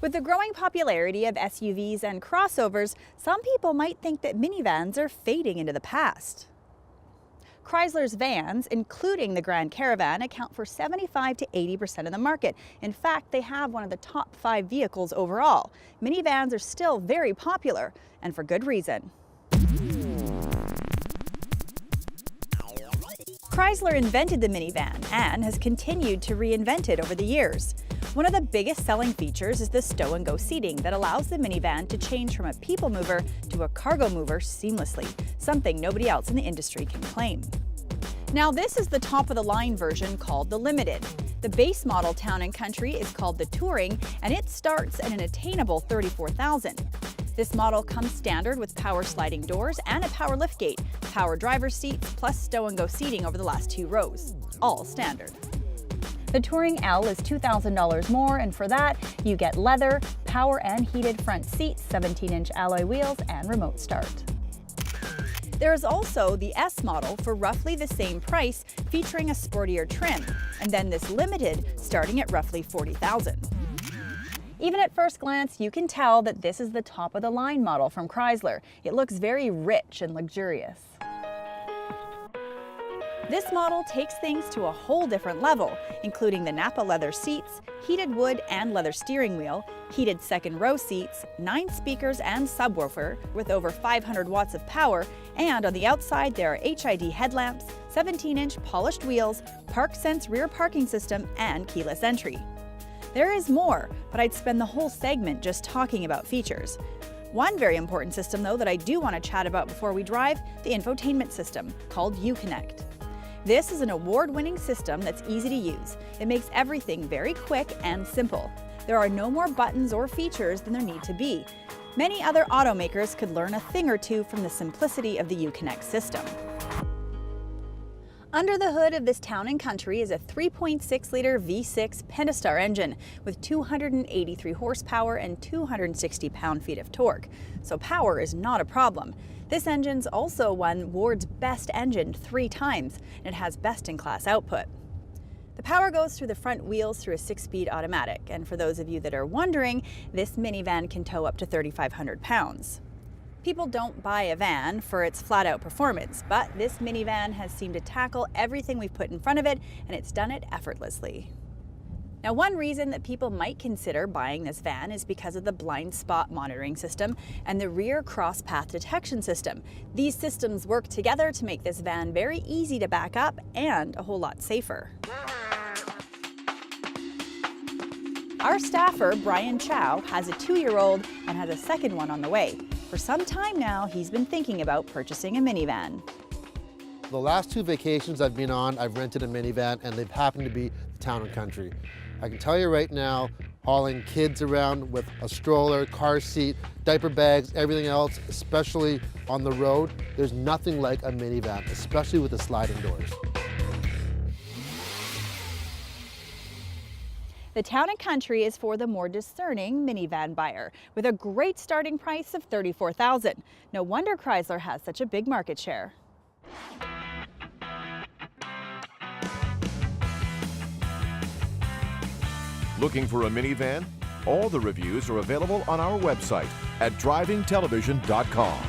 With the growing popularity of SUVs and crossovers, some people might think that minivans are fading into the past. Chrysler's vans, including the Grand Caravan, account for 75 to 80% of the market. In fact, they have one of the top 5 vehicles overall. Minivans are still very popular, and for good reason. Chrysler invented the minivan and has continued to reinvent it over the years. One of the biggest selling features is the stow-and-go seating that allows the minivan to change from a people mover to a cargo mover seamlessly, something nobody else in the industry can claim. Now, this is the top-of-the-line version called the Limited. The base model Town & Country is called the Touring, and it starts at an attainable $34,000. This model comes standard with power sliding doors and a power liftgate, power driver's seats, plus stow-and-go seating over the last 2 rows, all standard. The Touring L is $2,000 more, and for that, you get leather, power and heated front seats, 17-inch alloy wheels, and remote start. There is also the S model for roughly the same price, featuring a sportier trim, and then this Limited starting at roughly $40,000. Even at first glance, you can tell that this is the top-of-the-line model from Chrysler. It looks very rich and luxurious. This model takes things to a whole different level, including the Napa leather seats, heated wood and leather steering wheel, heated second row seats, 9 speakers and subwoofer with over 500 watts of power, and on the outside there are HID headlamps, 17-inch polished wheels, ParkSense rear parking system, and keyless entry. There is more, but I'd spend the whole segment just talking about features. One very important system, though, that I do want to chat about before we drive, the infotainment system, called Uconnect. This is an award-winning system that's easy to use. It makes everything very quick and simple. There are no more buttons or features than there need to be. Many other automakers could learn a thing or two from the simplicity of the Uconnect system. Under the hood of this Town & Country is a 3.6-liter V6 Pentastar engine with 283 horsepower and 260 pound-feet of torque, so power is not a problem. This engine's also won Ward's Best Engine 3 times, and it has best-in-class output. The power goes through the front wheels through a 6-speed automatic, and for those of you that are wondering, this minivan can tow up to 3,500 pounds. People don't buy a van for its flat-out performance, but this minivan has seemed to tackle everything we've put in front of it, and it's done it effortlessly. Now, one reason that people might consider buying this van is because of the blind spot monitoring system and the rear cross path detection system. These systems work together to make this van very easy to back up and a whole lot safer. Our staffer, Brian Chow, has a 2-year-old and has a second one on the way. For some time now, he's been thinking about purchasing a minivan. The last 2 vacations I've been on, I've rented a minivan, and they've happened to be the Town & Country. I can tell you right now, hauling kids around with a stroller, car seat, diaper bags, everything else, especially on the road, there's nothing like a minivan, especially with the sliding doors. The Town & Country is for the more discerning minivan buyer, with a great starting price of $34,000. No wonder Chrysler has such a big market share. Looking for a minivan? All the reviews are available on our website at drivingtelevision.com.